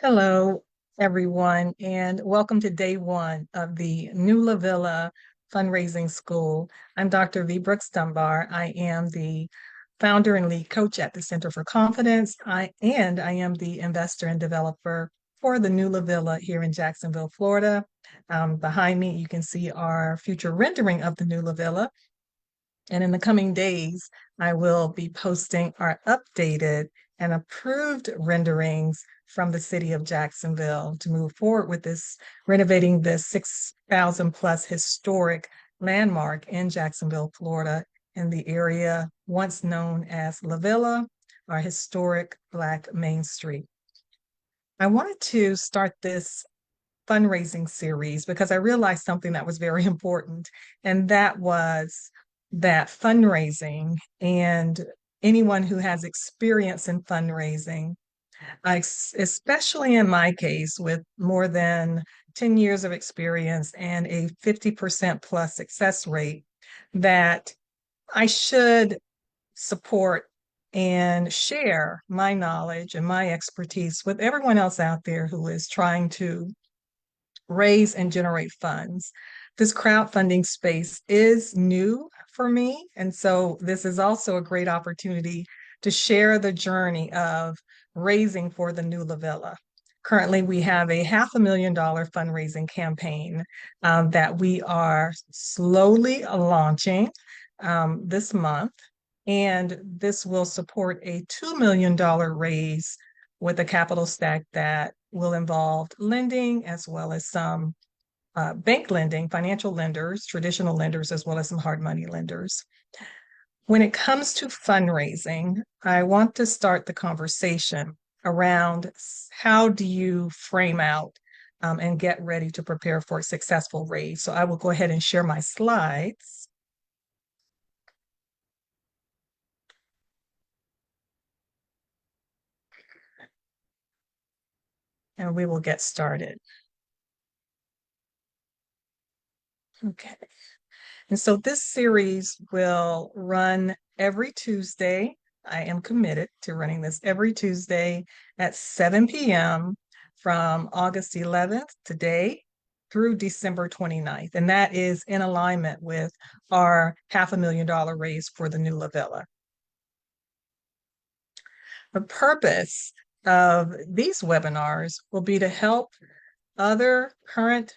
Hello, everyone, and welcome to day one of the new LaVilla Fundraising School. I'm Dr. V. Brooks Dunbar. I am the founder and lead coach at the Center for Confidence. I am the investor and developer for the new LaVilla here in Jacksonville, Florida. Behind me, you can see our future rendering of the new LaVilla. And in the coming days, I will be posting our updated and approved renderings from the city of Jacksonville to move forward with this, renovating this 6,000 plus historic landmark in Jacksonville, Florida, in the area once known as LaVilla, our historic Black Main Street. I wanted to start this fundraising series because I realized something that was very important, and that was that fundraising and anyone who has experience in fundraising, especially in my case with more than 10 years of experience and a 50% plus success rate, that I should support and share my knowledge and my expertise with everyone else out there who is trying to raise and generate funds. This crowdfunding space is new for me. And so this is also a great opportunity to share the journey of raising for the new LaVilla. Currently, we have a $500,000 fundraising campaign that we are slowly launching this month. And this will support a $2 million raise with a capital stack that will involve lending as well as some bank lending, financial lenders, traditional lenders, as well as some hard money lenders. When it comes to fundraising, I want to start the conversation around how do you frame out and get ready to prepare for a successful raise. So I will go ahead and share my slides. And we will get started. Okay. And so this series will run every Tuesday. I am committed to running this every Tuesday at 7 p.m. from August 11th, today, through December 29th. And that is in alignment with our $500,000 raise for the new LaVilla. The purpose of these webinars will be to help other current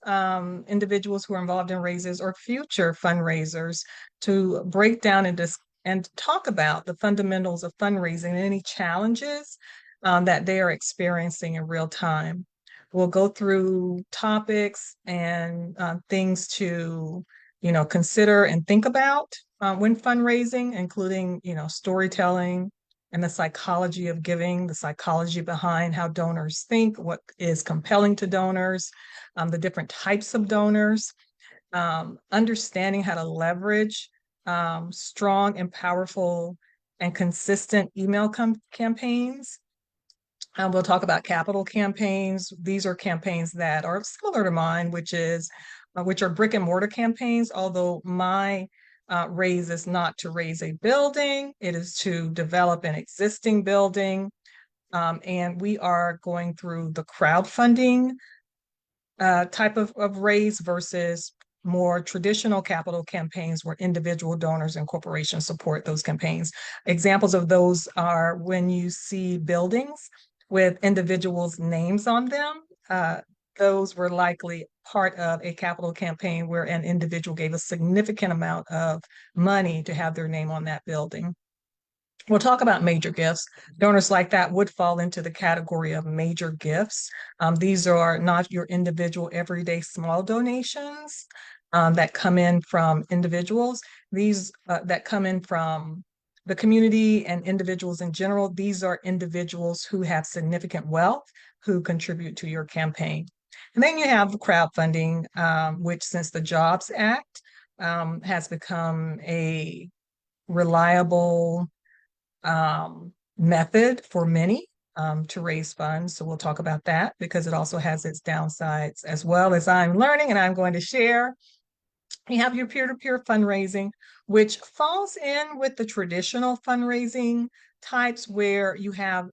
individuals who are involved in raises or future fundraisers to break down and talk about the fundamentals of fundraising and any challenges that they are experiencing in real time. We'll go through topics and things to, consider and think about when fundraising, including, storytelling and the psychology of giving, the psychology behind how donors think, what is compelling to donors, the different types of donors, understanding how to leverage strong and powerful and consistent email campaigns. We'll talk about capital campaigns. These are campaigns that are similar to mine, which are brick and mortar campaigns, although my raise is not to raise a building, it is to develop an existing building. And we are going through the crowdfunding type of raise versus more traditional capital campaigns where individual donors and corporations support those campaigns. Examples of those are when you see buildings with individuals' names on them. Those were likely part of a capital campaign where an individual gave a significant amount of money to have their name on that building. We'll talk about major gifts. Donors like that would fall into the category of major gifts. These are not your individual everyday small donations that come in from individuals. These that come in from the community and individuals in general. These are individuals who have significant wealth who contribute to your campaign. And then you have crowdfunding, which since the Jobs Act has become a reliable method for many to raise funds. So we'll talk about that because it also has its downsides as well, as I'm learning and I'm going to share. You have your peer-to-peer fundraising, which falls in with the traditional fundraising types where you have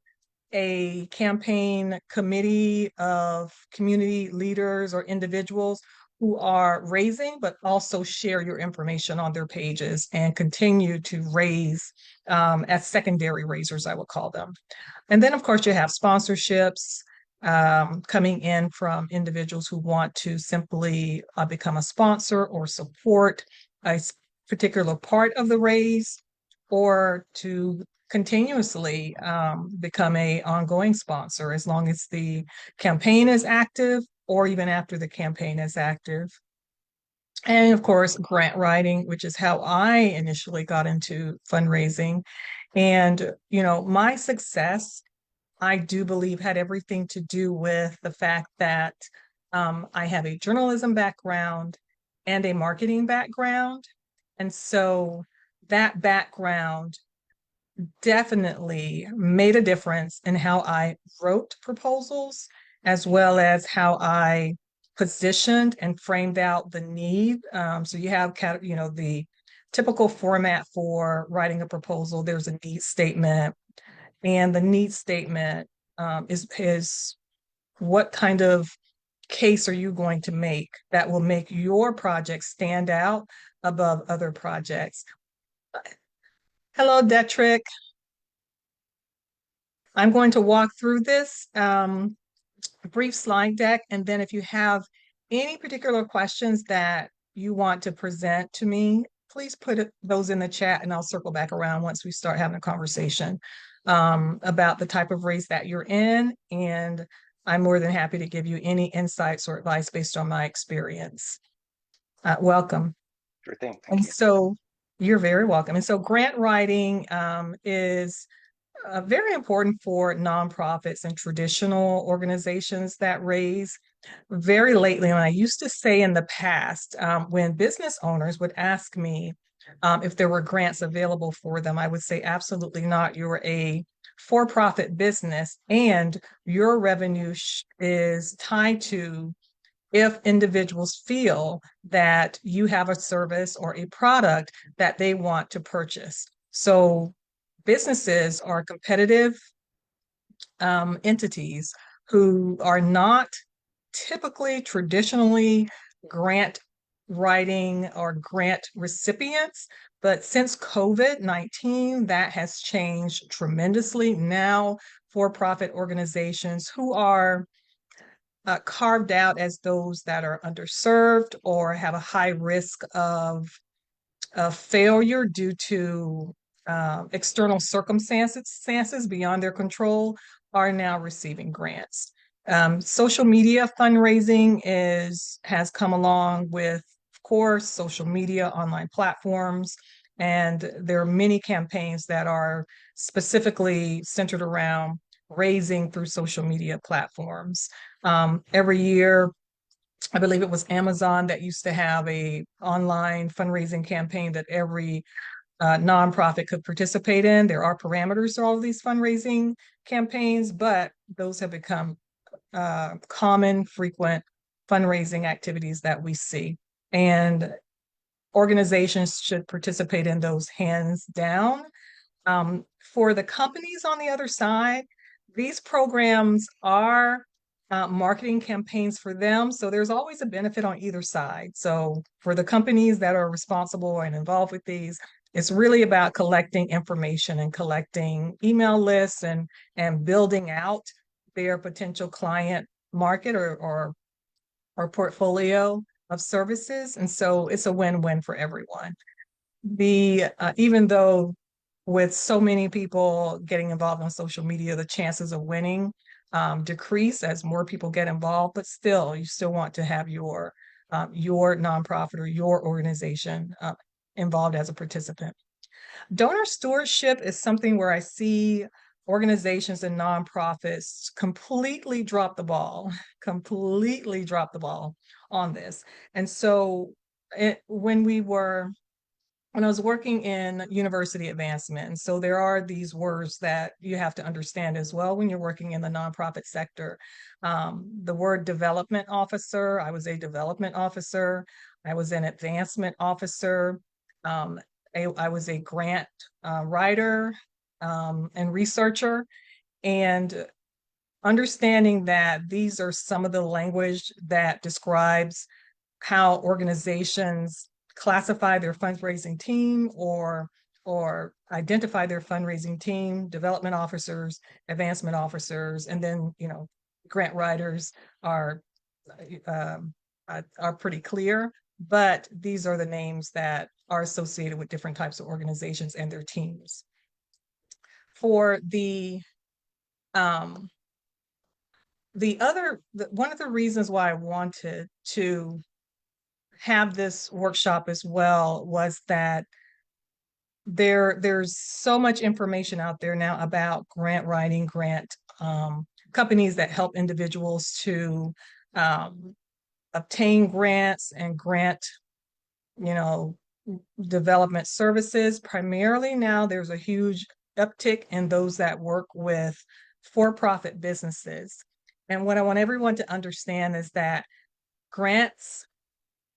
a campaign committee of community leaders or individuals who are raising, but also share your information on their pages and continue to raise as secondary raisers, I would call them. And then, of course, you have sponsorships coming in from individuals who want to simply become a sponsor or support a particular part of the raise, or to continuously become a ongoing sponsor as long as the campaign is active or even after the campaign is active. And of course, grant writing, which is how I initially got into fundraising. And, my success, I do believe, had everything to do with the fact that I have a journalism background and a marketing background. And so that background definitely made a difference in how I wrote proposals, as well as how I positioned and framed out the need. So you have, the typical format for writing a proposal. There's a need statement, and the need statement is what kind of case are you going to make that will make your project stand out above other projects. Hello, Detrick. I'm going to walk through this brief slide deck, and then if you have any particular questions that you want to present to me, please put those in the chat, and I'll circle back around once we start having a conversation about the type of race that you're in, and I'm more than happy to give you any insights or advice based on my experience. Welcome. Sure thing. Thank you. So you're very welcome. And so grant writing is very important for nonprofits and traditional organizations that raise. Very lately, and I used to say in the past, when business owners would ask me if there were grants available for them, I would say absolutely not. You're a for-profit business, and your revenue is tied to if individuals feel that you have a service or a product that they want to purchase. So businesses are competitive entities who are not typically traditionally grant writing or grant recipients. But since COVID-19, that has changed tremendously. Now, for-profit organizations who are carved out as those that are underserved or have a high risk of failure due to external circumstances beyond their control are now receiving grants. Social media fundraising has come along with, of course, social media, online platforms, and there are many campaigns that are specifically centered around raising through social media platforms. Every year, I believe it was Amazon that used to have a online fundraising campaign that every nonprofit could participate in. There are parameters to all of these fundraising campaigns, but those have become common, frequent fundraising activities that we see. And organizations should participate in those hands down. For the companies on the other side, these programs are marketing campaigns for them. So there's always a benefit on either side. So for the companies that are responsible and involved with these, it's really about collecting information and collecting email lists and building out their potential client market or portfolio of services. And so it's a win-win for everyone. Even though with so many people getting involved on social media, the chances of winning decrease as more people get involved, but still, you still want to have your nonprofit or your organization involved as a participant. Donor stewardship is something where I see organizations and nonprofits completely drop the ball on this. And so when I was working in university advancement, and so there are these words that you have to understand as well when you're working in the nonprofit sector. The word development officer, I was a development officer. I was an advancement officer. I was a grant writer and researcher. And understanding that these are some of the language that describes how organizations classify their fundraising team or identify their fundraising team, development officers, advancement officers, and then, grant writers are are pretty clear, but these are the names that are associated with different types of organizations and their teams. For um, one of the reasons why I wanted to have this workshop as well was that there's so much information out there now about grant writing, companies that help individuals to obtain grants and grant, you know, development services. Primarily now there's a huge uptick in those that work with for-profit businesses. And what I want everyone to understand is that grants,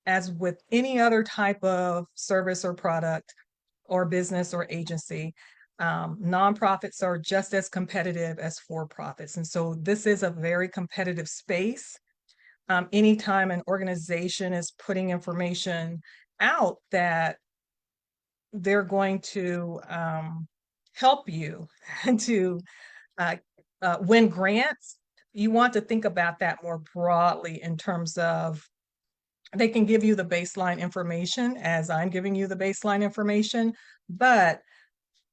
as with any other type of service or product or business or agency, nonprofits are just as competitive as for-profits. And so this is a very competitive space. Anytime an organization is putting information out that they're going to help you to win grants, you want to think about that more broadly in terms of they can give you the baseline information as I'm giving you the baseline information, but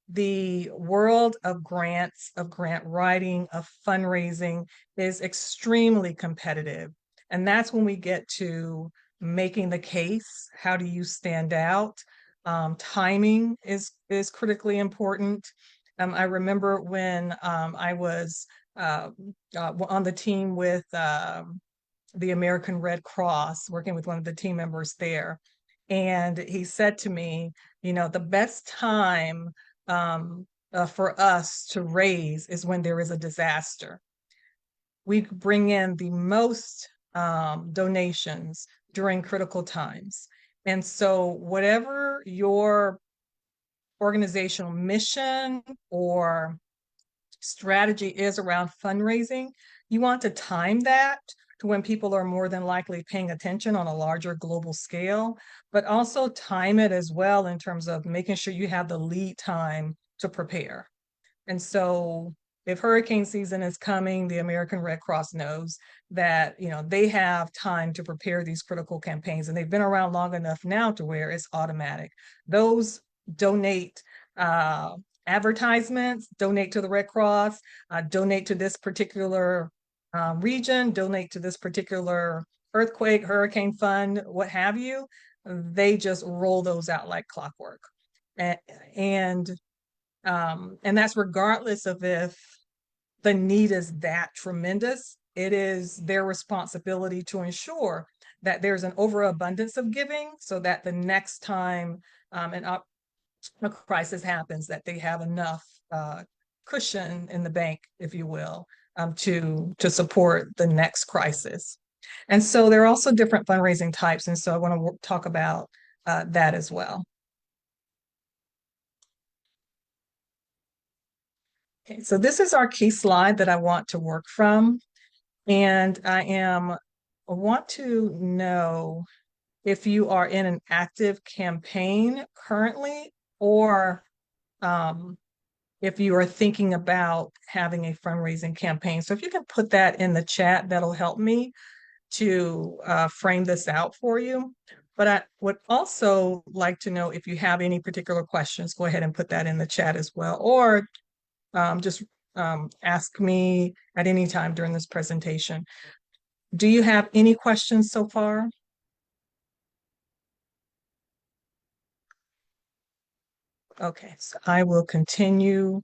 the world of grants, of grant writing, of fundraising is extremely competitive. And that's when we get to making the case. How do you stand out? Timing is critically important. I remember when I was on the team with the American Red Cross, working with one of the team members there. And he said to me, the best time for us to raise is when there is a disaster. We bring in the most donations during critical times. And so whatever your organizational mission or strategy is around fundraising, you want to time that to when people are more than likely paying attention on a larger global scale, but also time it as well in terms of making sure you have the lead time to prepare. And so if hurricane season is coming, the American Red Cross knows that, they have time to prepare these critical campaigns, and they've been around long enough now to where it's automatic. Those donate advertisements, donate to the Red Cross, donate to this particular region, donate to this particular earthquake, hurricane fund, what have you. They just roll those out like clockwork. And that's regardless of if the need is that tremendous. It is their responsibility to ensure that there's an overabundance of giving so that the next time a crisis happens, that they have enough cushion in the bank, if you will, to support the next crisis. And so there are also different fundraising types. And so I want to talk about that as well. Okay, so this is our key slide that I want to work from. And I want to know if you are in an active campaign currently, or if you are thinking about having a fundraising campaign. So if you can put that in the chat, that'll help me to frame this out for you. But I would also like to know if you have any particular questions, go ahead and put that in the chat as well, or just ask me at any time during this presentation. Do you have any questions so far? Okay, so I will continue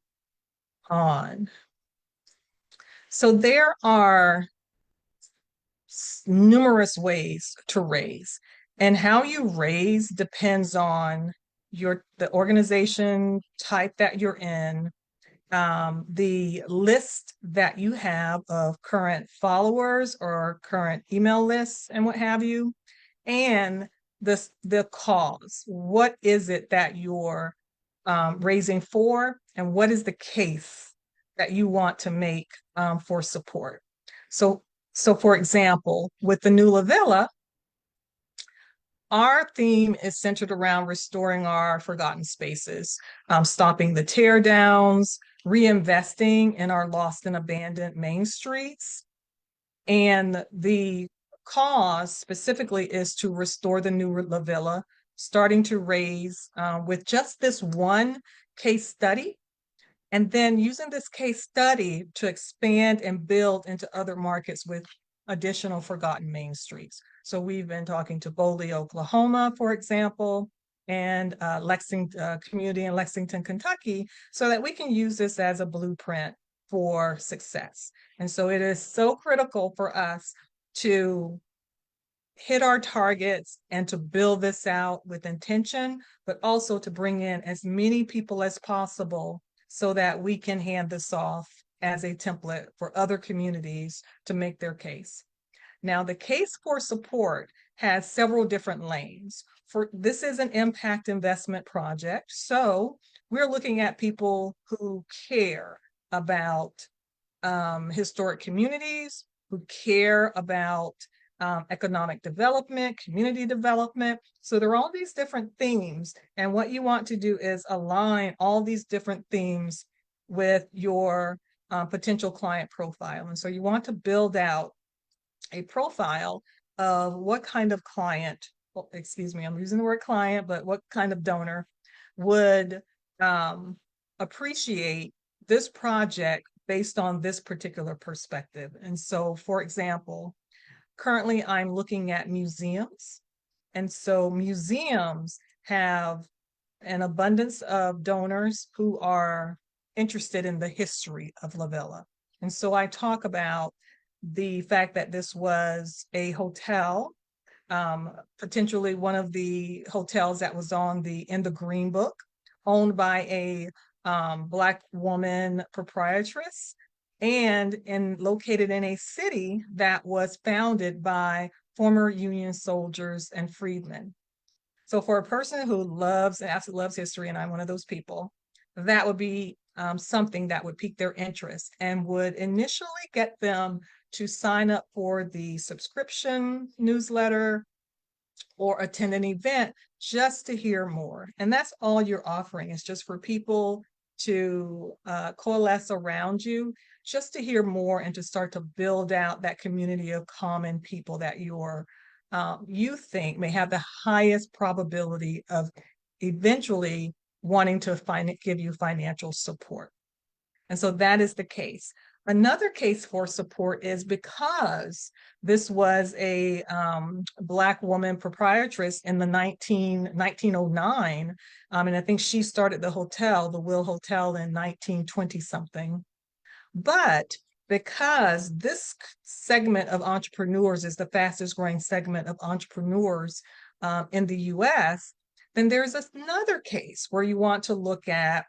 on. So there are numerous ways to raise, and how you raise depends on the organization type that you're in, the list that you have of current followers or current email lists and what have you, and the cause. What is it that you're raising for, and what is the case that you want to make for support. So, so for example, with the new LaVilla, our theme is centered around restoring our forgotten spaces, stopping the tear downs, reinvesting in our lost and abandoned main streets. And the cause specifically is to restore the new LaVilla, starting to raise with just this one case study, and then using this case study to expand and build into other markets with additional forgotten main streets. So we've been talking to Boley, Oklahoma, for example, and Lexington community in Lexington, Kentucky, so that we can use this as a blueprint for success. And so it is so critical for us to hit our targets and to build this out with intention, but also to bring in as many people as possible so that we can hand this off as a template for other communities to make their case. Now, the case for support has several different lanes. This is an impact investment project, so we're looking at people who care about historic communities, who care about economic development, community development. So there are all these different themes. And what you want to do is align all these different themes with your potential client profile. And so you want to build out a profile of what kind of client, well, excuse me, I'm using the word client, but what kind of donor would appreciate this project based on this particular perspective. And so, for example, currently I'm looking at museums. And so museums have an abundance of donors who are interested in the history of LaVilla. And so I talk about the fact that this was a hotel, potentially one of the hotels that was in the Green Book, owned by a Black woman proprietress, and located in a city that was founded by former Union soldiers and freedmen. So for a person who loves, absolutely loves history, and I'm one of those people, that would be something that would pique their interest and would initially get them to sign up for the subscription newsletter or attend an event just to hear more. And that's all you're offering, is just for people to coalesce around you, just to hear more and to start to build out that community of common people that you think may have the highest probability of eventually wanting to give you financial support. And so that is the case. Another case for support is because this was a Black woman proprietress in the 1909, and I think she started the hotel, the Will Hotel, in 1920 something. But because this segment of entrepreneurs is the fastest growing segment of entrepreneurs in the US, then there's another case where you want to look at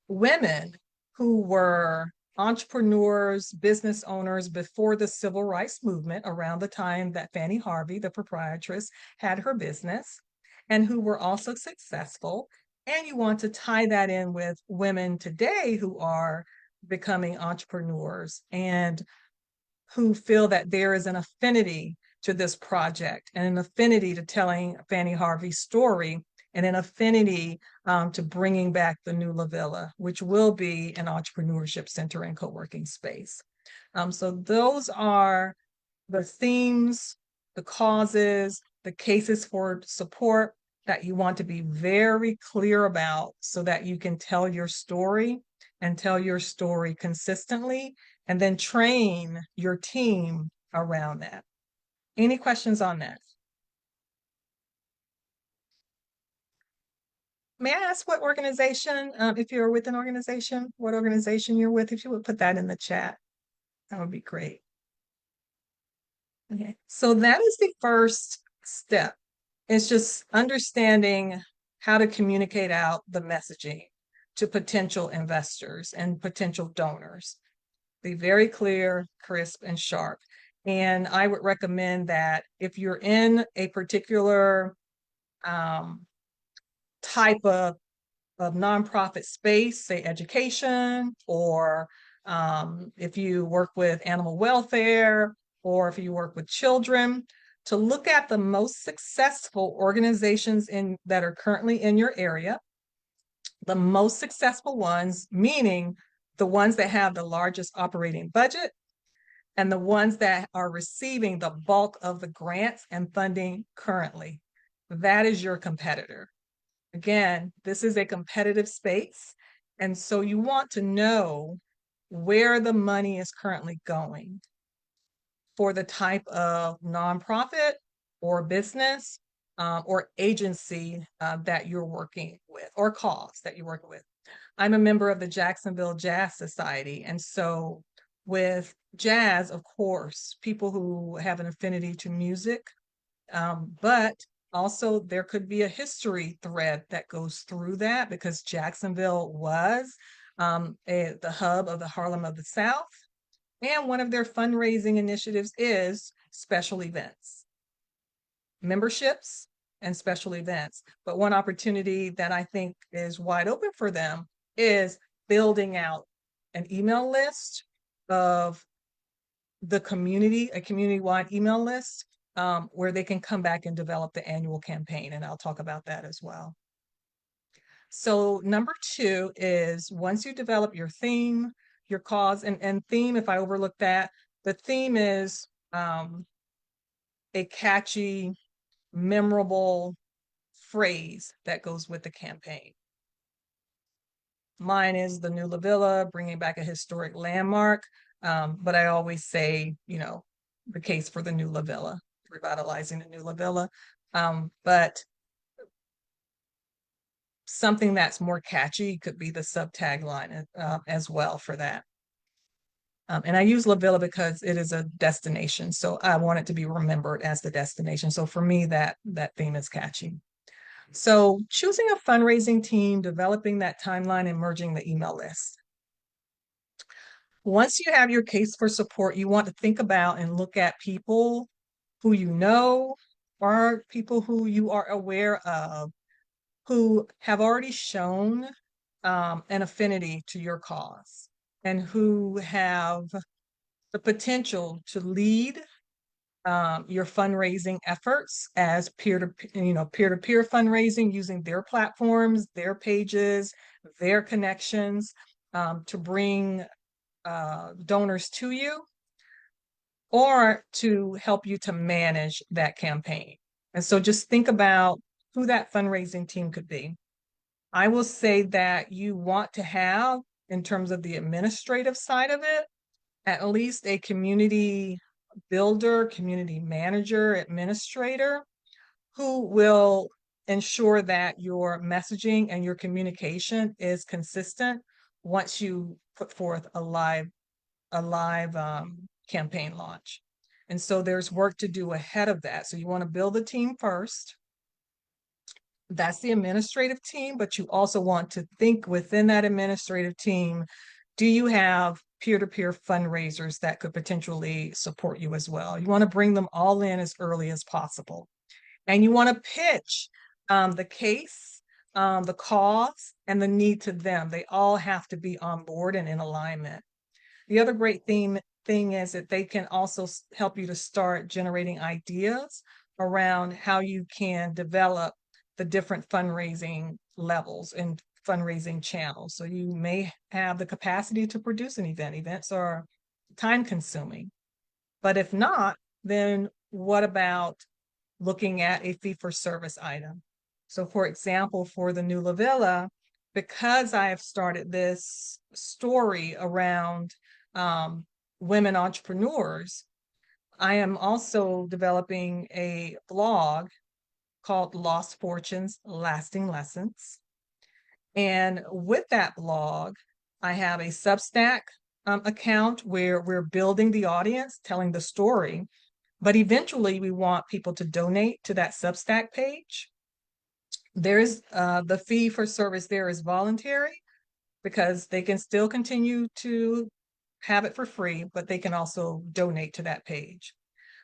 women who were entrepreneurs, business owners before the civil rights movement, around the time that Fannie Harvey, the proprietress, had her business, and who were also successful. And you want to tie that in with women today who are becoming entrepreneurs and who feel that there is an affinity to this project and an affinity to telling Fannie Harvey's story and an affinity to bringing back the new LaVilla, which will be an entrepreneurship center and co-working space. So those are the themes, the causes, the cases for support that you want to be very clear about so that you can tell your story and tell your story consistently, and then train your team around that. Any questions on that? May I ask what organization, if you're with an organization, what organization you're with? If you would put that in the chat, that would be great. Okay, so that is the first step. It's just understanding how to communicate out the messaging to potential investors and potential donors. Be very clear, crisp, and sharp. And I would recommend that if you're in a particular type of nonprofit space, say education, or if you work with animal welfare, or if you work with children, to look at the most successful organizations that are currently in your area, the most successful ones, meaning the ones that have the largest operating budget and the ones that are receiving the bulk of the grants and funding currently. That is your competitor. Again, this is a competitive space. And so you want to know where the money is currently going for the type of nonprofit or business or agency that you're working with, or cause that you're working with. I'm a member of the Jacksonville Jazz Society. And so with jazz, of course, people who have an affinity to music, but also there could be a history thread that goes through that, because Jacksonville was the hub of the Harlem of the South. And one of their fundraising initiatives is special events, memberships, and special events. But one opportunity that I think is wide open for them is building out an email list of the community, a community-wide email list where they can come back and develop the annual campaign. And I'll talk about that as well. So number 2 is, once you develop your theme, your cause, and theme, if I overlook that, the theme is a catchy, memorable phrase that goes with the campaign. Mine is the new LaVilla, bringing back a historic landmark. But I always say, the case for the new LaVilla, revitalizing the new LaVilla. But something that's more catchy could be the sub-tagline as well for that. And I use LaVilla because it is a destination. So I want it to be remembered as the destination. So for me, that theme is catchy. So choosing a fundraising team, developing that timeline, and merging the email list. Once you have your case for support, you want to think about and look at people who you know, or people who you are aware of, who have already shown an affinity to your cause, and who have the potential to lead your fundraising efforts as peer-to-peer fundraising, using their platforms, their pages, their connections to bring donors to you, or to help you to manage that campaign. And so just think about who that fundraising team could be. I will say that you want to have, in terms of the administrative side of it, at least a community builder, community manager, administrator, who will ensure that your messaging and your communication is consistent once you put forth a live campaign launch. And so there's work to do ahead of that. So you want to build the team first. That's the administrative team, but you also want to think within that administrative team, do you have peer-to-peer fundraisers that could potentially support you as well? You want to bring them all in as early as possible. And you want to pitch the case, the cause, and the need to them. They all have to be on board and in alignment. The other great thing is that they can also help you to start generating ideas around how you can develop the different fundraising levels and fundraising channels. So you may have the capacity to produce an event. Events are time consuming. But if not, then what about looking at a fee-for-service item? So for example, for the new LaVilla, because I have started this story around women entrepreneurs, I am also developing a blog called Lost Fortunes, Lasting Lessons. And with that blog, I have a Substack account where we're building the audience, telling the story, but eventually we want people to donate to that Substack page. There's the fee for service there is voluntary, because they can still continue to have it for free, but they can also donate to that page.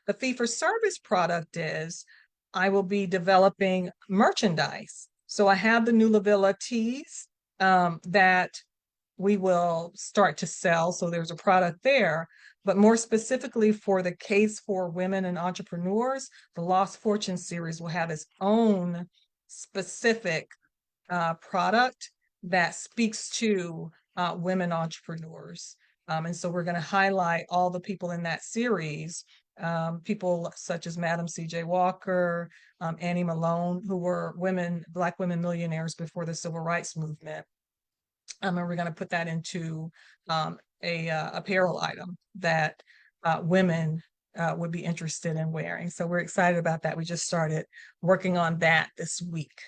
The fee for service product is, I will be developing merchandise. So I have the new LaVilla teas that we will start to sell. So there's a product there. But more specifically for the case for women and entrepreneurs, the Lost Fortune series will have its own specific product that speaks to women entrepreneurs. And so we're going to highlight all the people in that series, people such as Madam C.J. Walker, Annie Malone, who were Black women millionaires before the Civil Rights Movement. And we're going to put that into a apparel item that women would be interested in wearing. So we're excited about that. We just started working on that this week.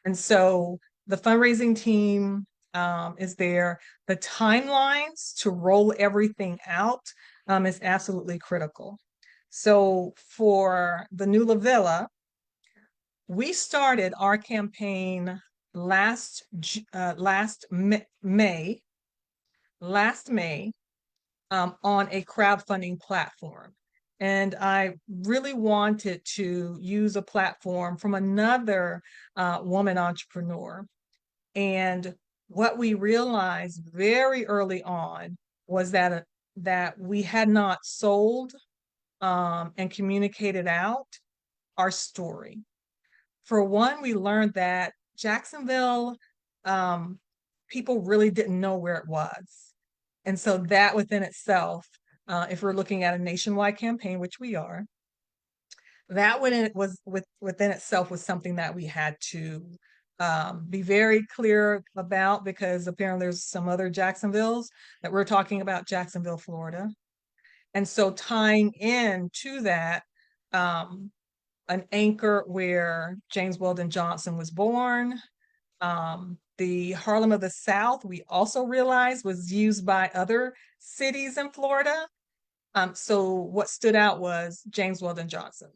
And so the fundraising team is there. The timelines to roll everything out is absolutely critical. So for the new LaVilla, we started our campaign last May on a crowdfunding platform. And I really wanted to use a platform from another woman entrepreneur. And what we realized very early on was that we had not sold and communicated out our story. For one, we learned that Jacksonville, people really didn't know where it was. And so that within itself, if we're looking at a nationwide campaign, which we are, that within itself was something that we had to be very clear about, because apparently there's some other Jacksonvilles that we're talking about, Jacksonville, Florida. And so tying in to that, an anchor where James Weldon Johnson was born. The Harlem of the South, we also realized, was used by other cities in Florida. So what stood out was James Weldon Johnson.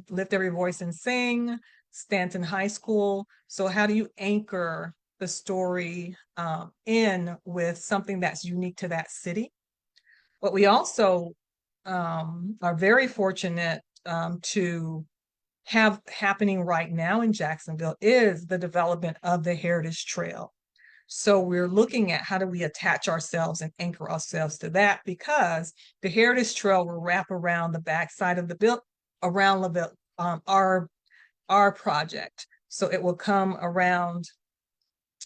Lift Every Voice and Sing, Stanton High School. So how do you anchor the story in with something that's unique to that city? What we also are very fortunate to have happening right now in Jacksonville is the development of the Heritage Trail. So we're looking at how do we attach ourselves and anchor ourselves to that, because the Heritage Trail will wrap around the backside of the build around our project. So it will come around,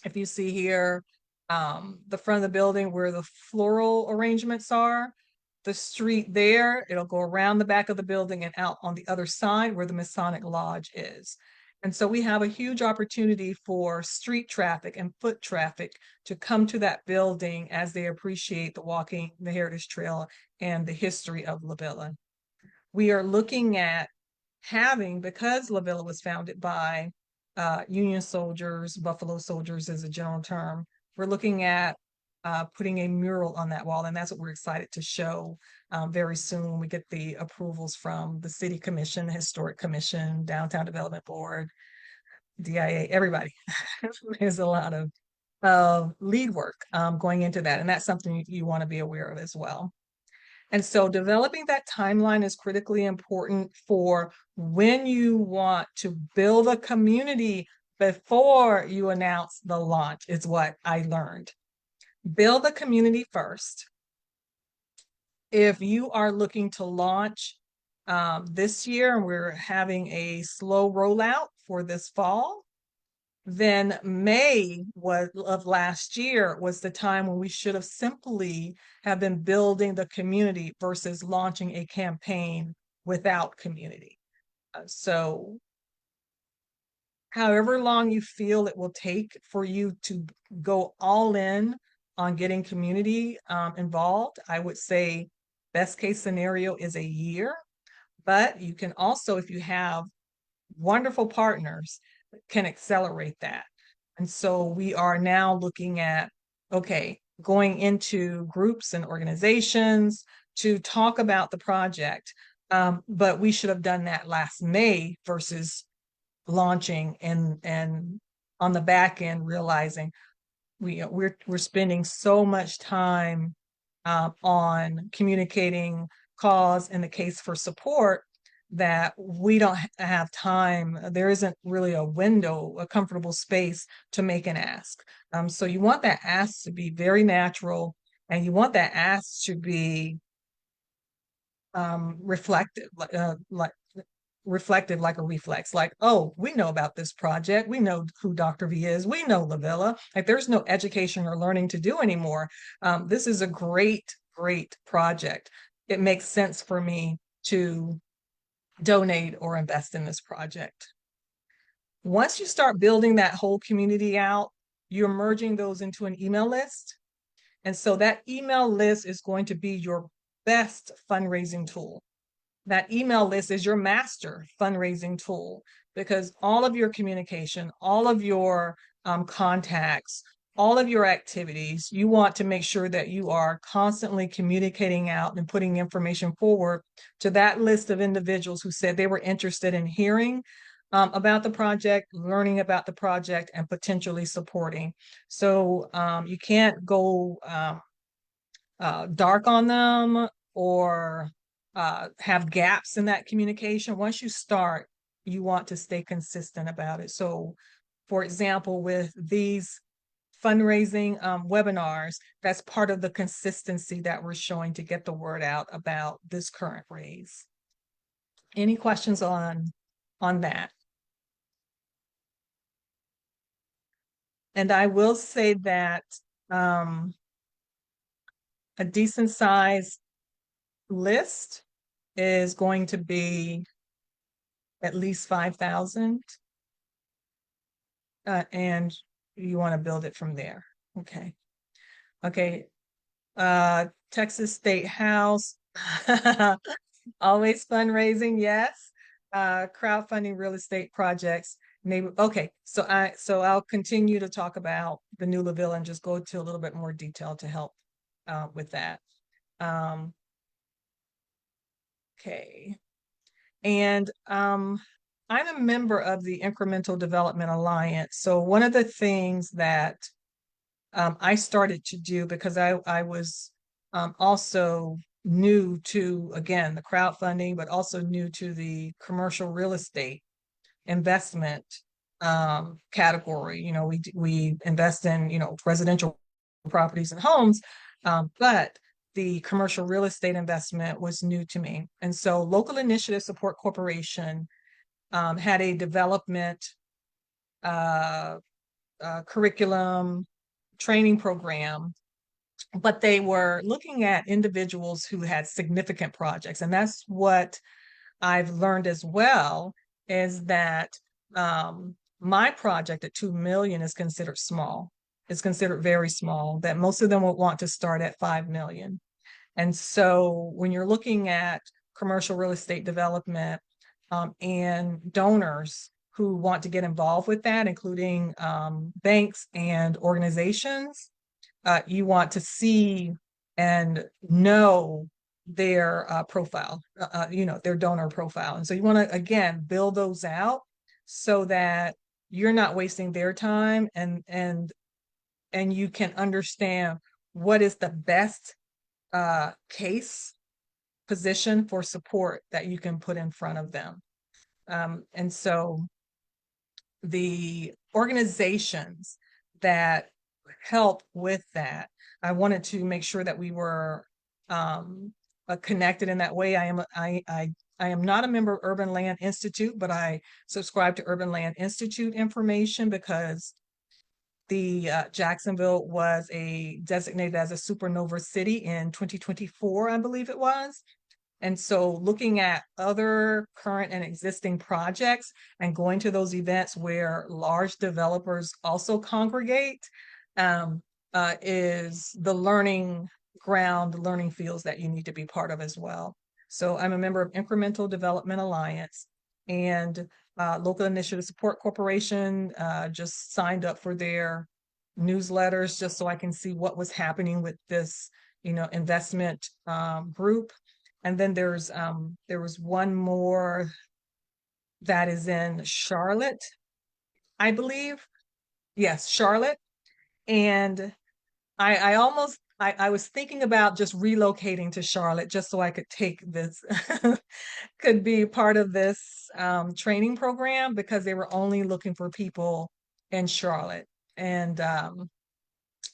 if you see here, the front of the building where the floral arrangements are, the street there, it'll go around the back of the building and out on the other side where the Masonic Lodge is. And so we have a huge opportunity for street traffic and foot traffic to come to that building as they appreciate the walking, the Heritage Trail, and the history of LaVilla. We are looking at having, because LaVilla was founded by Union soldiers, Buffalo soldiers is a general term, we're looking at putting a mural on that wall, and that's what we're excited to show very soon when we get the approvals from the City Commission, the Historic Commission, Downtown Development Board, DIA, everybody. There's a lot of lead work going into that, and that's something you want to be aware of as well. And so developing that timeline is critically important for when you want to build a community before you announce the launch, is what I learned. Build the community first. If you are looking to launch this year, and we're having a slow rollout for this fall, then May of last year was the time when we should have simply have been building the community versus launching a campaign without community. So however long you feel it will take for you to go all in on getting community involved, I would say best case scenario is a year. But you can also, if you have wonderful partners, can accelerate that. And so we are now looking at, okay, going into groups and organizations to talk about the project. But we should have done that last May versus launching and on the back end realizing we're spending so much time on communicating cause and the case for support that we don't have time. There isn't really a window, a comfortable space to make an ask. So you want that ask to be very natural, and you want that ask to be reflective, like reflective, like a reflex, like, oh, we know about this project, we know who Dr. V is, we know LaVilla. Like, there's no education or learning to do anymore. This is a great project. It makes sense for me to donate or invest in this project. Once you start building that whole community out, you're merging those into an email list. And so that email list is going to be your best fundraising tool. That email list is your master fundraising tool, because all of your communication, all of your contacts, all of your activities, you want to make sure that you are constantly communicating out and putting information forward to that list of individuals who said they were interested in hearing about the project, learning about the project, and potentially supporting. So you can't go dark on them or have gaps in that communication. Once you start, you want to stay consistent about it. So, for example, with these fundraising webinars, that's part of the consistency that we're showing to get the word out about this current raise. Any questions on that? And I will say that a decent size list is going to be at least 5,000. And you want to build it from there. Okay. Okay. Texas State House, always fundraising, yes. Crowdfunding real estate projects. Okay, so I'll continue to talk about the new LaVilla and just go to a little bit more detail to help with that. Okay. And I'm a member of the Incremental Development Alliance. So one of the things that I started to do, because I was also new to, again, the crowdfunding, but also new to the commercial real estate investment category. You know, we invest in, you know, residential properties and homes, but the commercial real estate investment was new to me. And so Local Initiative Support Corporation had a development curriculum training program, but they were looking at individuals who had significant projects. And that's what I've learned as well, is that my project at 2 million is considered small. It's considered very small, that most of them would want to start at 5 million. And so when you're looking at commercial real estate development and donors who want to get involved with that, including banks and organizations, you want to see and know their profile, you know, their donor profile. And so you want to, again, build those out so that you're not wasting their time, and you can understand what is the best case position for support that you can put in front of them. And so the organizations that help with that, I wanted to make sure that we were connected in that way. I am not a member of Urban Land Institute, but I subscribe to Urban Land Institute information because the Jacksonville was designated as a supernova city in 2024, I believe it was. And so looking at other current and existing projects and going to those events where large developers also congregate is the learning ground, learning fields that you need to be part of as well. So I'm a member of Incremental Development Alliance, and Local Initiative Support Corporation just signed up for their newsletters just so I can see what was happening with this, you know, investment group. And then there was one more that is in Charlotte, I believe. Yes, Charlotte. And I almost I was thinking about just relocating to Charlotte just so I could take this, could be part of this training program because they were only looking for people in Charlotte. And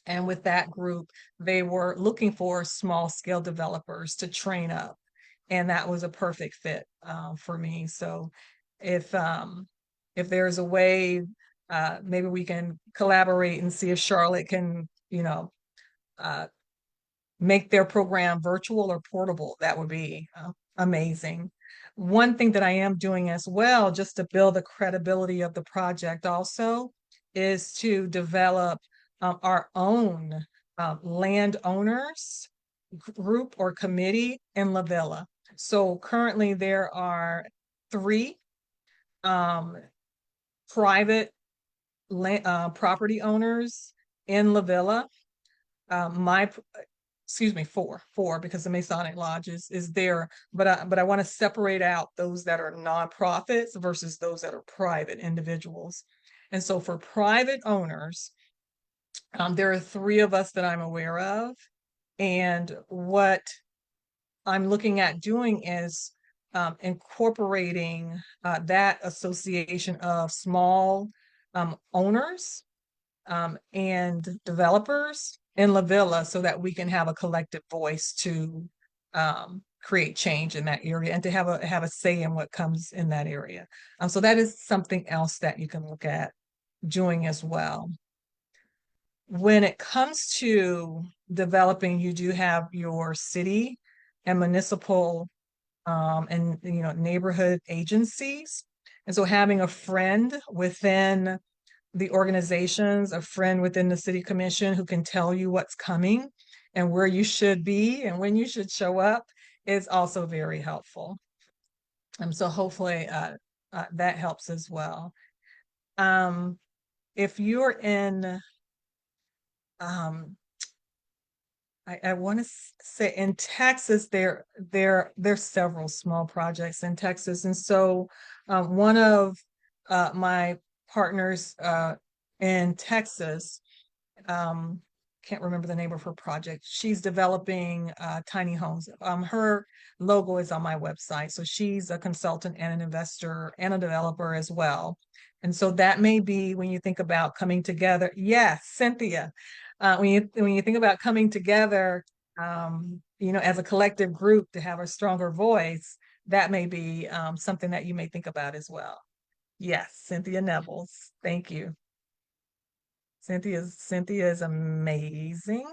and with that group, they were looking for small scale developers to train up. And that was a perfect fit for me. So if if there's a way, maybe we can collaborate and see if Charlotte can, uh, make their program virtual or portable. That would be amazing. One thing that I am doing as well, just to build the credibility of the project also, is to develop our own landowners group or committee in LaVilla. So currently there are three um, private property owners in LaVilla. My excuse me, four, because the Masonic Lodge is there, but I want to separate out those that are nonprofits versus those that are private individuals. And so for private owners, there are three of us that I'm aware of. And what I'm looking at doing is incorporating that association of small owners and developers in LaVilla so that we can have a collective voice to create change in that area and to have a say in what comes in that area. So that is something else that you can look at doing as well. When it comes to developing, you do have your city and municipal and neighborhood agencies. And so having a friend within the organizations, a friend within the city commission who can tell you what's coming and where you should be and when you should show up is also very helpful. So hopefully that helps as well. If you're in, I want to say in Texas, there's several small projects in Texas. And so one of my partners in Texas, can't remember the name of her project. She's developing tiny homes. Her logo is on my website. So she's a consultant and an investor and a developer as well. And so that may be when you think about coming together. Yes, Cynthia. When you think about coming together, as a collective group to have a stronger voice, that may be something that you may think about as well. Yes, Cynthia Nevels. Thank you. Cynthia is amazing.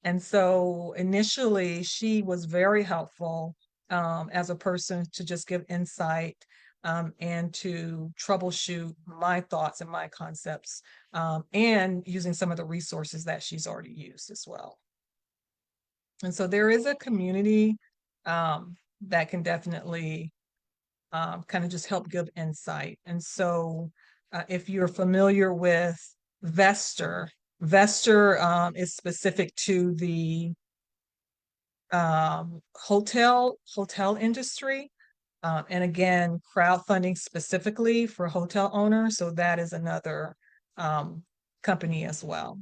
And so initially she was very helpful as a person to just give insight and to troubleshoot my thoughts and my concepts and using some of the resources that she's already used as well. And so there is a community that can definitely kind of just help give insight. And so if you're familiar with Vestor is specific to the hotel industry. And again, crowdfunding specifically for hotel owners. So that is another company as well.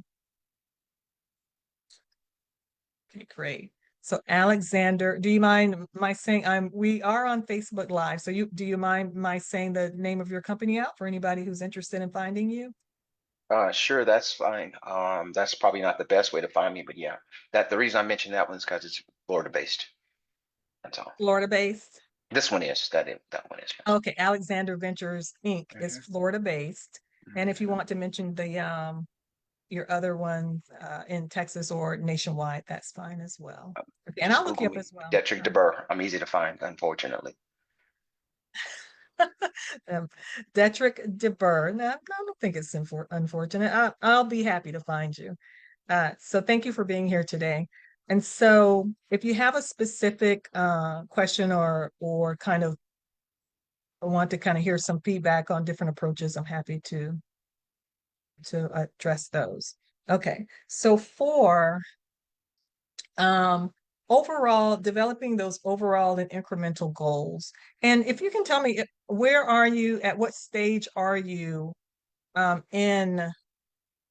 Okay, great. So Alexander, do you mind my saying we are on Facebook Live. So do you mind my saying the name of your company out for anybody who's interested in finding you? Sure, that's fine. That's probably not the best way to find me, but yeah, the reason I mentioned that one is because it's Florida based. That's all. Florida based? This one is that one is. Yes. Okay, Alexander Ventures Inc. is Florida based. And if you want to mention the your other ones in Texas or nationwide, that's fine as well. Okay, and Just I'll look you Google up me, as well. Detrick DeBurr. I'm easy to find, unfortunately. Detrick DeBurr. No, I don't think it's unfortunate. I'll be happy to find you. So thank you for being here today. And so if you have a specific question or kind of want to kind of hear some feedback on different approaches, I'm happy to address those. Okay, so for overall, developing those overall and incremental goals. And if you can tell me, where are you, at what stage are you in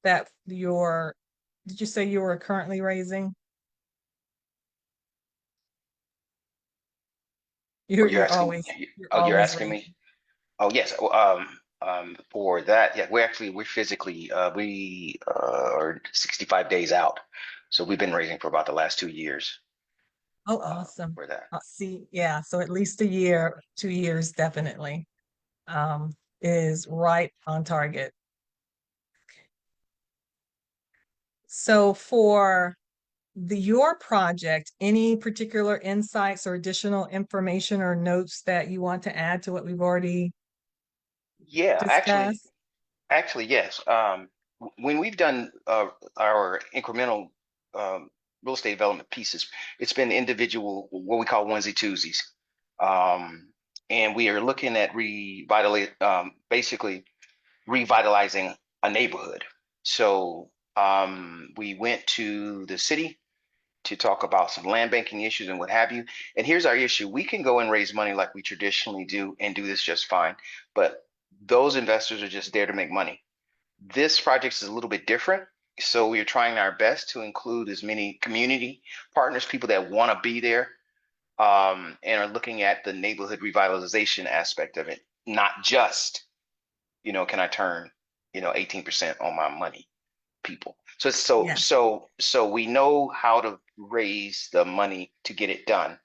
that did you say you were currently raising? Oh, You're always you're you're always asking raising. me? Oh, yes. For that, yeah, we're physically, we are 65 days out. So we've been raising for about the last 2 years, Oh, awesome. for that. See, yeah, so at least a year, 2 years definitely is right on target. So for your project, any particular insights or additional information or notes that you want to add to what we've already Yeah, discussed? yes. When we've done our incremental um, real estate development pieces, it's been individual, what we call onesie twosies. Um, and we are looking at basically revitalizing a neighborhood. So we went to the city to talk about some land banking issues and what have you. And here's our issue. We can go and raise money like we traditionally do and do this just fine, but those investors are just there to make money. This project is a little bit different. So we're trying our best to include as many community partners, people that want to be there, and are looking at the neighborhood revitalization aspect of it, not just, can I turn, 18% on my money, people. Yeah. So we know how to raise the money to get it done.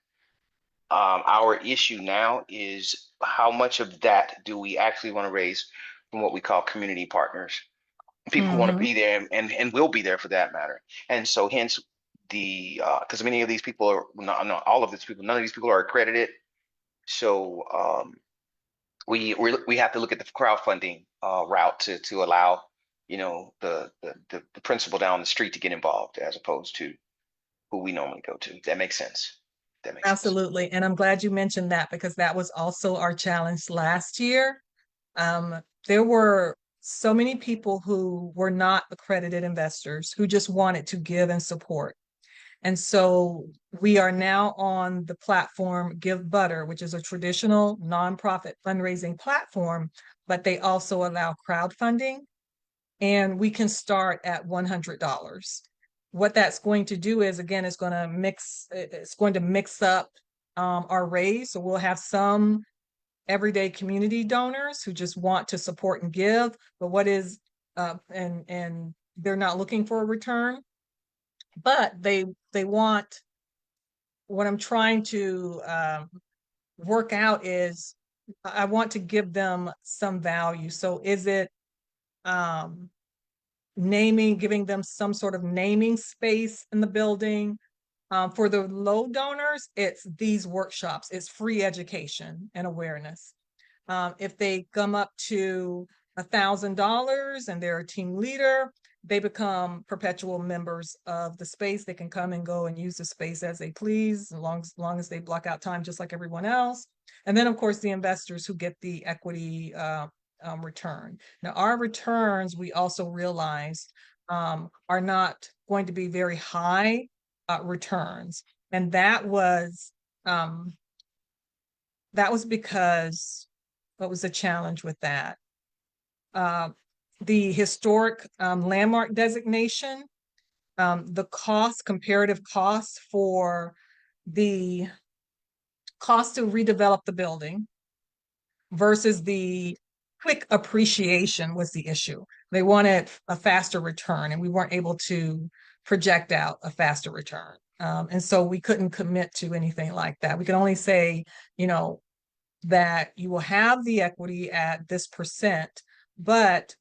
Our issue now is how much of that do we actually want to raise from what we call community partners, people who want to Hmm. be there and will be there for that matter. And so hence because many of these people are not all of these people, none of these people are accredited. So we have to look at the crowdfunding route to allow the principal down the street to get involved as opposed to who we normally go to. That makes sense. That makes sense. Absolutely. And I'm glad you mentioned that because that was also our challenge last year. There were so many people who were not accredited investors who just wanted to give and support. And so we are now on the platform Give Butter, which is a traditional nonprofit fundraising platform, but they also allow crowdfunding, and we can start at $100. What that's going to do is, again, it's going to mix up our raise. So we'll have some everyday community donors who just want to support and give, but and they're not looking for a return, but they want what I'm trying to work out is I want to give them some value. So is it um, giving them some sort of naming space in the building? For the low donors, it's these workshops, it's free education and awareness. If they come up to $1,000 and they're a team leader, they become perpetual members of the space. They can come and go and use the space as they please, as long as they block out time, just like everyone else. And then, of course, the investors who get the equity return. Now, our returns, we also realize, are not going to be very high returns, and um, that was because what was the challenge with that? Uh, the historic landmark designation, the comparative cost for the cost to redevelop the building versus the quick appreciation was the issue. They wanted a faster return, and we weren't able to project out a faster return. And so we couldn't commit to anything like that. We could only say, you know, that you will have the equity at this percent, but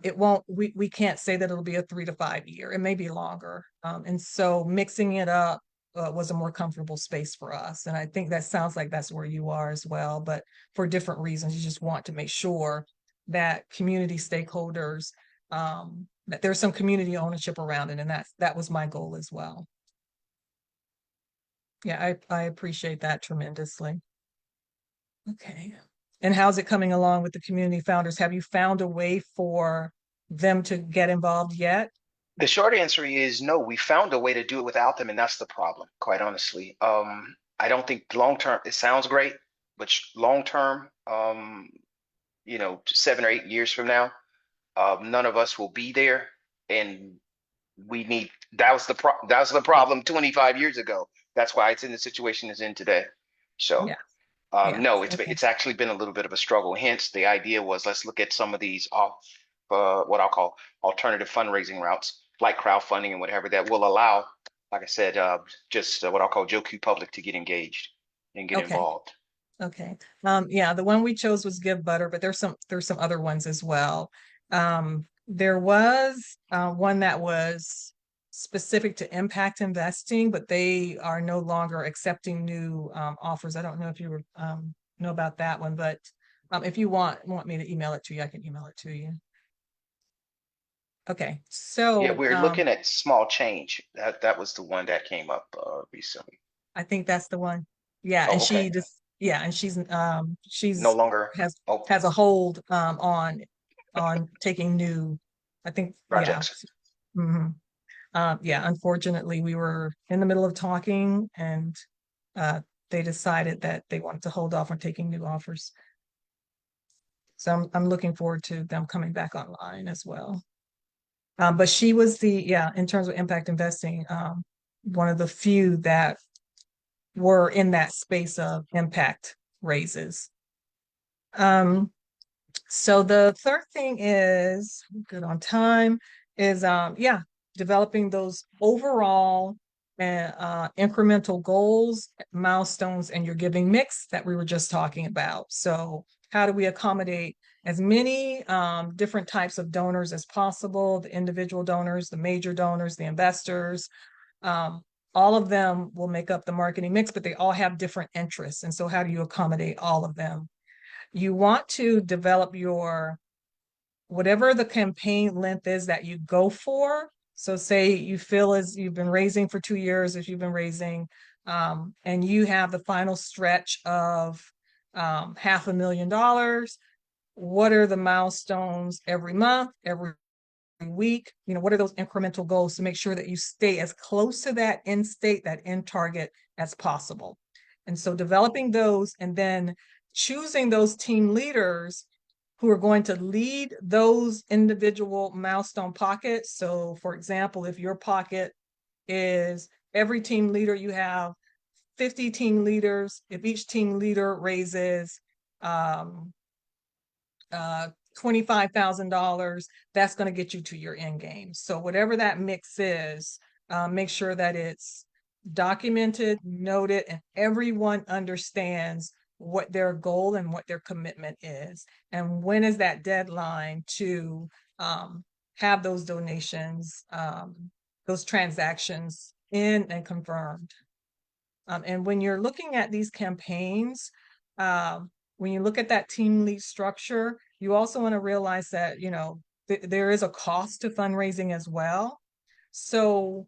it won't, we can't say that it'll be a 3 to 5 year. It may be longer. And so mixing it up was a more comfortable space for us. And I think that sounds like that's where you are as well, but for different reasons, you just want to make sure that community stakeholders, that there's some community ownership around it. And that was my goal as well. Yeah, I appreciate that tremendously. Okay. And how's it coming along with the community founders? Have you found a way for them to get involved yet? The short answer is no. We found a way to do it without them, and that's the problem, quite honestly. I don't think long term, it sounds great, but long term, 7 or 8 years from now, none of us will be there, and that was the problem 25 years ago. That's why it's in the situation it's in today. So Yeah. Yeah. No, Okay. it's actually been a little bit of a struggle. Hence, the idea was let's look at some of these off, what I'll call alternative fundraising routes, like crowdfunding and whatever, that will allow, like I said, just what I'll call Joku public to get engaged and get Okay. involved. Okay. Yeah, the one we chose was Give Butter, but there's some other ones as well. There was one that was specific to impact investing, but they are no longer accepting new offers. I don't know if you know about that one, but if you want me to email it to you, I can email it to you. Okay. Yeah, So we're looking at small change. That was the one that came up recently. I think that's the one. Yeah, and Oh, she okay. just yeah, and No she's longer has open has a hold on taking new, I think, yeah. projects. Mhm. Yeah, unfortunately, we were in the middle of talking and uh they decided that they wanted to hold off on taking new offers. So I'm looking forward to them coming back online as well. But she was yeah, in terms of impact investing, one of the few that were in that space of impact raises. Um, so the third thing is good on time is yeah, developing those overall incremental goals, milestones, and your giving mix that we were just talking about. So how do we accommodate as many different types of donors as possible, the individual donors, the major donors, the investors, um, all of them will make up the marketing mix, but they all have different interests. And so how do you accommodate all of them? You want to develop your, whatever the campaign length is that you go for. So say you feel as you've been raising for 2 years, if you've been raising, and you have the final stretch of $500,000, what are the milestones every month, every week? What are those incremental goals to make sure that you stay as close to that end state, that end target as possible? And so developing those and then choosing those team leaders who are going to lead those individual milestone pockets. So for example, if your pocket is every team leader, you have 50 team leaders. If each team leader raises um, $25,000, that's going to get you to your end game. So whatever that mix is, make sure that it's documented, noted, and everyone understands what their goal and what their commitment is. And when is that deadline to have those donations, those transactions in and confirmed. And when you're looking at these campaigns, when you look at that team lead structure, you also want to realize that, there is a cost to fundraising as well. So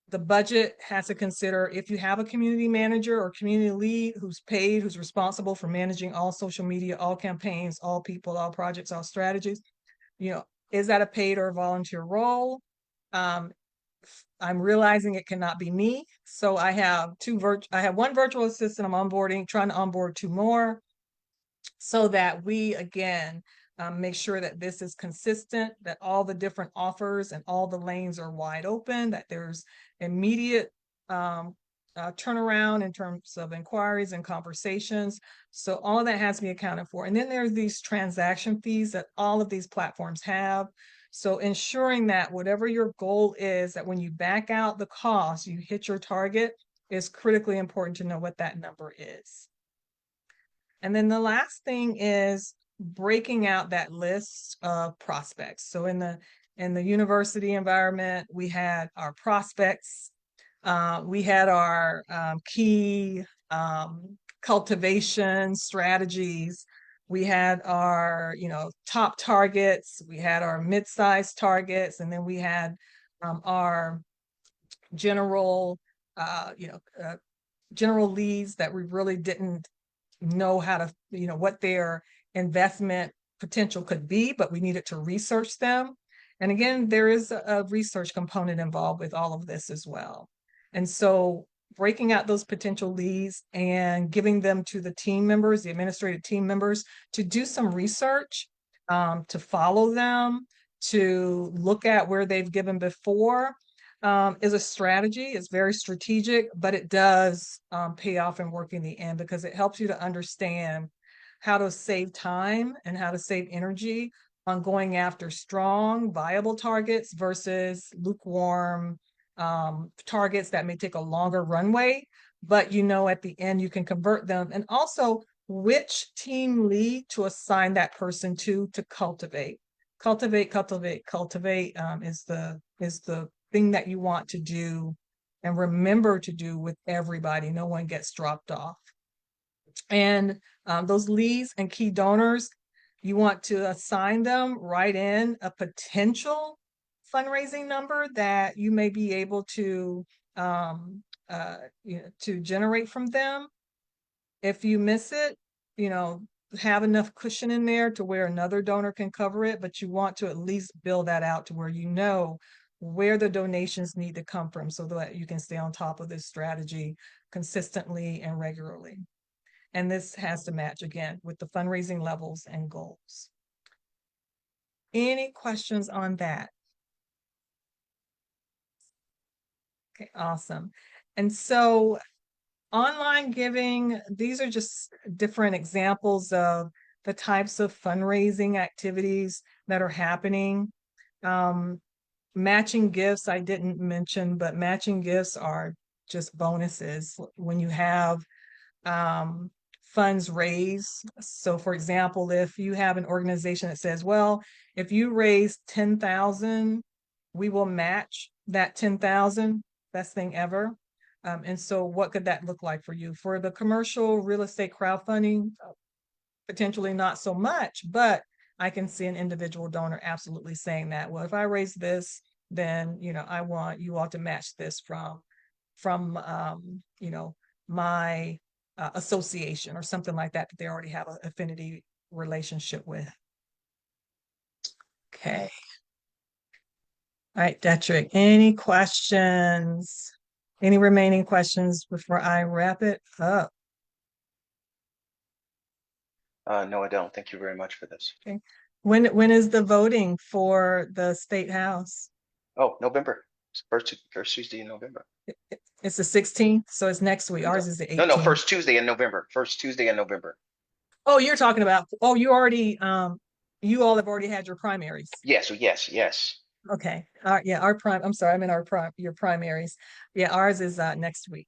the budget has to consider if you have a community manager or community lead who's paid, who's responsible for managing all social media, all campaigns, all people, all projects, all strategies, is that a paid or volunteer role? Um, I'm realizing it cannot be me. So I have I have one virtual assistant I'm onboarding, trying to onboard two more so that we, again, make sure that this is consistent, that all the different offers and all the lanes are wide open, that there's immediate turnaround in terms of inquiries and conversations. So all of that has to be accounted for. And then there's these transaction fees that all of these platforms have. So ensuring that whatever your goal is, that when you back out the cost, you hit your target, is critically important to know what that number is. And then the last thing is breaking out that list of prospects. So in the university environment, we had our prospects, we had our key cultivation strategies, we had our top targets, we had our mid-sized targets, and then we had our general general leads that we really didn't know how to, what their investment potential could be, but we needed to research them. And again, there is a research component involved with all of this as well. And so breaking out those potential leads and giving them to the team members, the administrative team members, to do some research, to follow them, to look at where they've given before, is a strategy. It's very strategic, but it does pay off in work in the end because it helps you to understand how to save time and how to save energy on going after strong, viable targets versus lukewarm targets that may take a longer runway, but at the end you can convert them. And also which team lead to assign that person to cultivate. Cultivate is the thing that you want to do and remember to do with everybody. No one gets dropped off. And those leads and key donors, you want to assign them right in a potential fundraising number that you may be able to to generate from them. If you miss it, have enough cushion in there to where another donor can cover it, but you want to at least build that out to where where the donations need to come from so that you can stay on top of this strategy consistently and regularly. And this has to match again with the fundraising levels and goals. Any questions on that? Okay, awesome. And so online giving, these are just different examples of the types of fundraising activities that are happening. Matching gifts, I didn't mention, but matching gifts are just bonuses when you have funds raised. So for example, if you have an organization that says, well, if you raise 10,000, we will match that 10,000, best thing ever. And so what could that look like for you? For the commercial real estate crowdfunding, potentially not so much, but I can see an individual donor absolutely saying that, well, if I raise this, then, I want you all to match this from my association or something like that they already have an affinity relationship with. Okay. All right, Detrick, any questions? Any remaining questions before I wrap it up? No, I don't. Thank you very much for this. Okay. When is the voting for the state house? Oh, November. First Tuesday in November. It's the 16th, so it's next week. Ours is the 18th. No, first Tuesday in November. First Tuesday in November. Oh, you're talking about, you all have already had your primaries. Yes, yes. Okay. Yeah, I'm sorry, I meant your primaries. Yeah, ours is next week.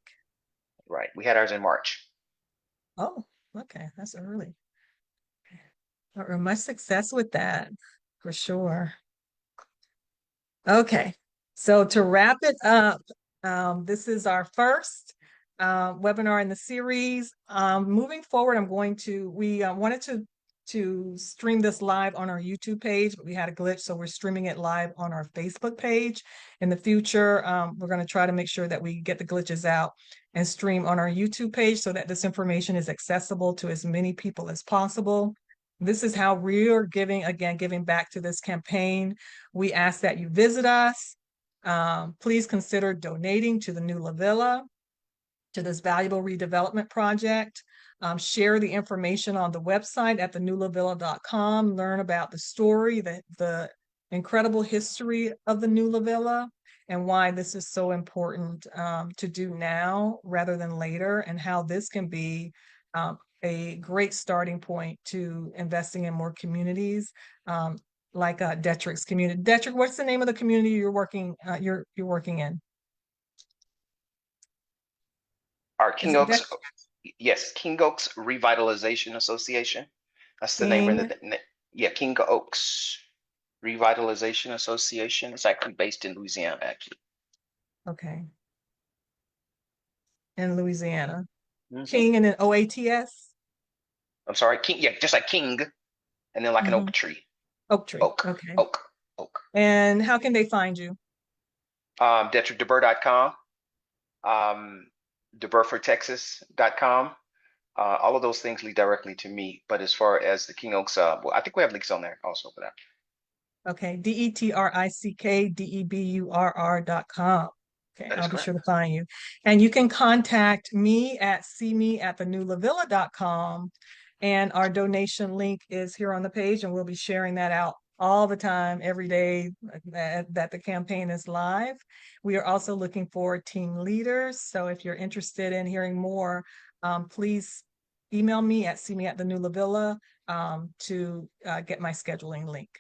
Right. We had ours in March. Oh, okay. That's early. Much success with that, for sure. Okay. So to wrap it up, this is our first webinar in the series. Moving forward, we wanted to stream this live on our YouTube page, but we had a glitch, so we're streaming it live on our Facebook page. In the future, we're going to try to make sure that we get the glitches out and stream on our YouTube page so that this information is accessible to as many people as possible. This is how we're giving back to this campaign. We ask that you visit us. Please consider donating to the New LaVilla, to this valuable redevelopment project. Share the information on the website at thenewlavilla.com. Learn about the story, the incredible history of the New LaVilla, and why this is so important to do now rather than later, and how this can be a great starting point to investing in more communities like Detrick's community. Detrick, what's the name of the community you're working in? Our King Oaks, yes, King Oaks Revitalization Association. That's the name of King Oaks Revitalization Association. It's actually based in Louisiana, actually. Okay. In Louisiana. King and then OATS? I'm sorry, King, yeah, just like King, and then like an oak tree. Oak tree. Okay. Oak. And how can they find you? DetrickDeBur.com, DeBurforTexas.com. All of those things lead directly to me. But as far as the King Oaks, well, I think we have links on there also for that. Okay, DetrickDeburr.com. Okay, I'll be sure to find you. And you can contact me at seeme@thenewlavilla.com. And our donation link is here on the page, and we'll be sharing that out all the time, every day that the campaign is live. We are also looking for team leaders. So if you're interested in hearing more, please email me at see@the-new-LaVilla to get my scheduling link.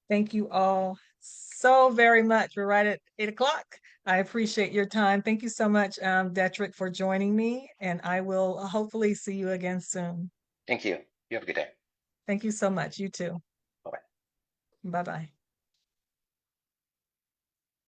Thank you all so very much. We're right at 8 o'clock. I appreciate your time. Thank you so much, Detrick, for joining me, and I will hopefully see you again soon. Thank you. You have a good day. Thank you so much. You too. Bye-bye. Bye-bye.